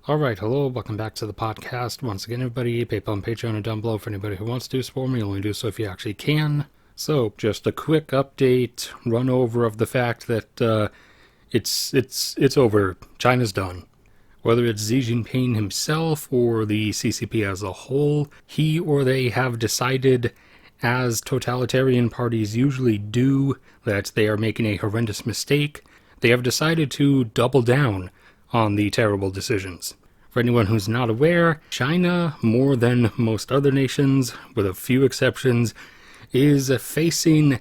Alright, hello, welcome back to the podcast. Once again, everybody, PayPal and Patreon are down below for anybody who wants to support me. Only do so if you actually can. So, just a quick update, run over of the fact that it's over. China's done. Whether it's Xi Jinping himself or the CCP as a whole, he or they have decided, as totalitarian parties usually do, that they are making a horrendous mistake. They have decided to double down on the terrible decisions. For anyone who's not aware, China, more than most other nations, with a few exceptions, is facing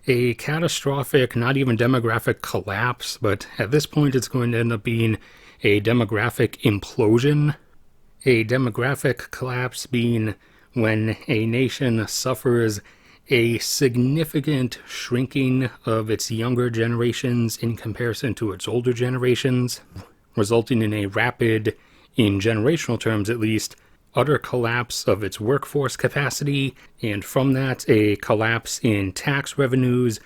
a catastrophic, not even demographic collapse, but at this point it's going to end up being a demographic implosion. A demographic collapse being when a nation suffers a significant shrinking of its younger generations in comparison to its older generations, resulting in a rapid, in generational terms at least, utter collapse of its workforce capacity, and from that a collapse in tax revenues,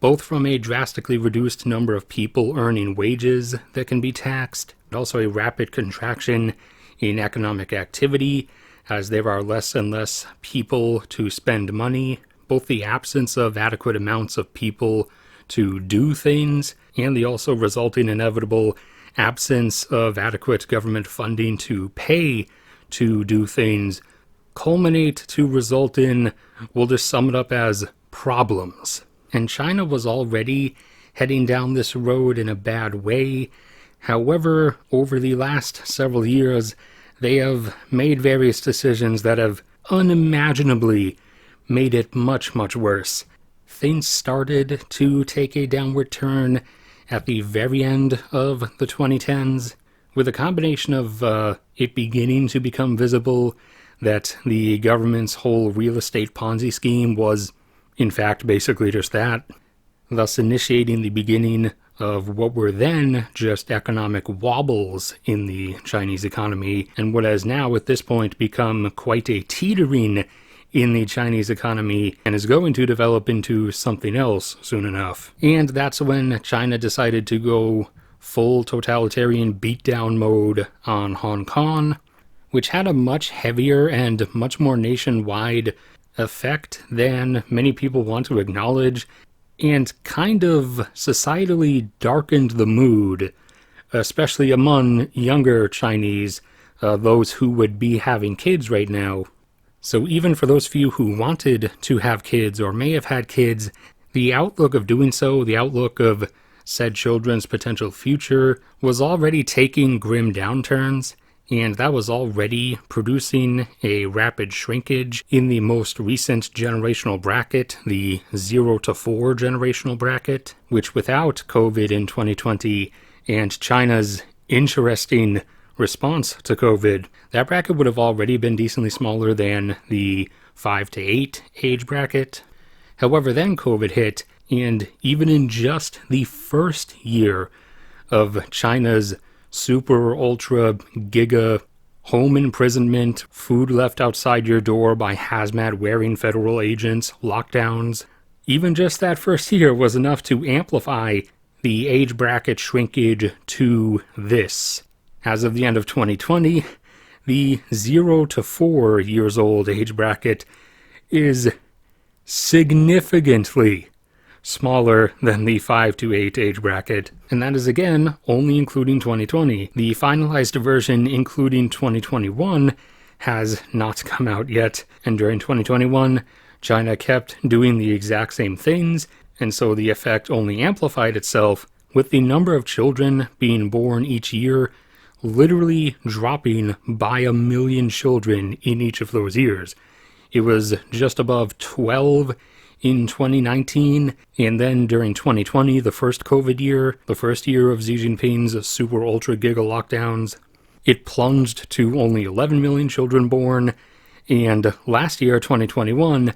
both from a drastically reduced number of people earning wages that can be taxed, and also a rapid contraction in economic activity, as there are less and less people to spend money, both the absence of adequate amounts of people to do things, and the also resulting inevitable absence of adequate government funding to pay to do things, culminate to result in, we'll just sum it up as problems. And China was already heading down this road in a bad way. However, over the last several years, they have made various decisions that have unimaginably made it much, much worse. Things started to take a downward turn at the very end of the 2010s, with a combination of it beginning to become visible that the government's whole real estate Ponzi scheme was, in fact, basically just that, thus initiating the beginning of what were then just economic wobbles in the Chinese economy, and what has now at this point become quite a teetering in the Chinese economy, and is going to develop into something else soon enough. And that's when China decided to go full totalitarian beatdown mode on Hong Kong, which had a much heavier and much more nationwide effect than many people want to acknowledge, and kind of societally darkened the mood, especially among younger Chinese, those who would be having kids right now. So even for those few who wanted to have kids or may have had kids, the outlook of doing so, the outlook of said children's potential future, was already taking grim downturns, and that was already producing a rapid shrinkage in the most recent generational bracket, the 0 to 4 generational bracket, which without COVID in 2020 and China's interesting response to COVID, that bracket would have already been decently smaller than the 5 to 8 age bracket. However, then COVID hit, and even in just the first year of China's super ultra giga home imprisonment, food left outside your door by hazmat wearing federal agents, lockdowns, even just that first year was enough to amplify the age bracket shrinkage to this. As of the end of 2020, the 0 to 4 years old age bracket is significantly smaller than the 5 to 8 age bracket, and that is again only including 2020. The finalized version including 2021 has not come out yet, and during 2021, China kept doing the exact same things, and so the effect only amplified itself, with the number of children being born each year literally dropping by 1 million children in each of those years. It was just above 12 in 2019, and then during 2020, the first COVID year, the first year of Xi Jinping's super ultra giga lockdowns, it plunged to only 11 million children born, and last year, 2021,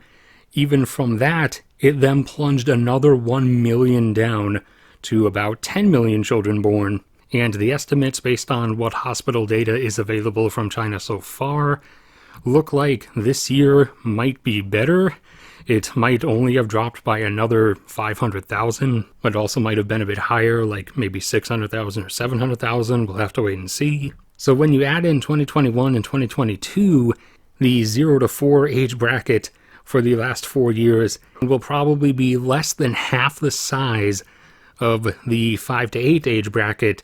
even from that, it then plunged another 1 million down to about 10 million children born. And the estimates based on what hospital data is available from China so far look like this year might be better. It might only have dropped by another 500,000, but also might have been a bit higher, like maybe 600,000 or 700,000. We'll have to wait and see. So when you add in 2021 and 2022, the 0 to 4 age bracket for the last 4 years will probably be less than half the size of the 5 to 8 age bracket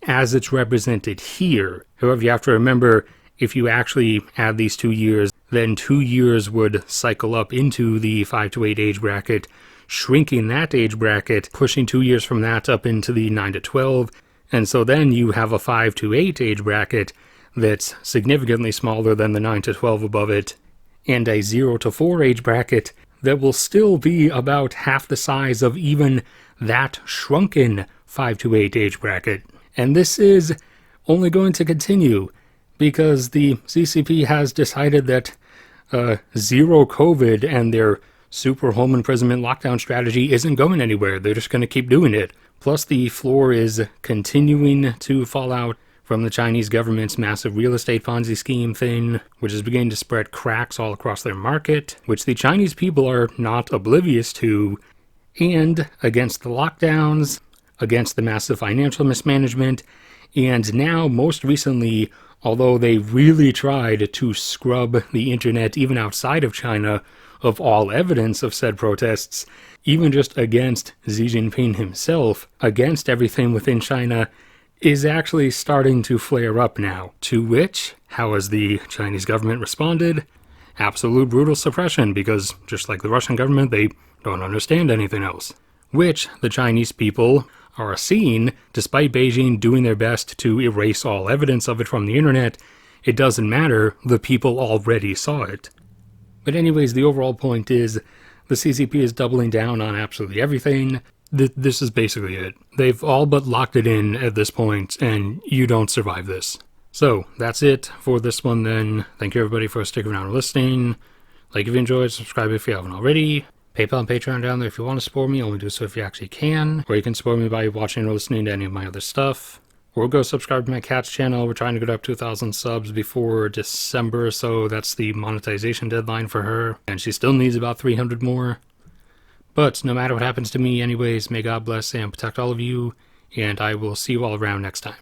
as it's represented here. However, you have to remember, if you actually add these 2 years, then 2 years would cycle up into the 5 to 8 age bracket, shrinking that age bracket, pushing 2 years from that up into the 9 to 12. And so then you have a 5 to 8 age bracket that's significantly smaller than the 9 to 12 above it, and a 0 to 4 age bracket that will still be about half the size of even that shrunken 5 to 8 age bracket. And this is only going to continue because the CCP has decided that zero COVID and their super home imprisonment lockdown strategy isn't going anywhere. They're just going to keep doing it. Plus, the floor is continuing to fall out from the Chinese government's massive real estate Ponzi scheme thing, which is beginning to spread cracks all across their market, which the Chinese people are not oblivious to, and against the lockdowns, against the massive financial mismanagement, and now, most recently, although they really tried to scrub the internet even outside of China of all evidence of said protests, even just against Xi Jinping himself, against everything within China, is actually starting to flare up now. To which, how has the Chinese government responded? Absolute brutal suppression, because just like the Russian government, they don't understand anything else. Which the Chinese people are seeing, despite Beijing doing their best to erase all evidence of it from the internet. It doesn't matter, the people already saw it. But anyways, the overall point is, the CCP is doubling down on absolutely everything. This is basically it. They've all but locked it in at this point, and you don't survive this. So, that's it for this one then. Thank you everybody for sticking around and listening. Like if you enjoyed, subscribe if you haven't already. PayPal and Patreon down there if you want to support me, only do so if you actually can. Or you can support me by watching or listening to any of my other stuff. Or go subscribe to my cat's channel. We're trying to get up to 2,000 subs before December, so that's the monetization deadline for her. And she still needs about 300 more. But no matter what happens to me anyways, may God bless and protect all of you, and I will see you all around next time.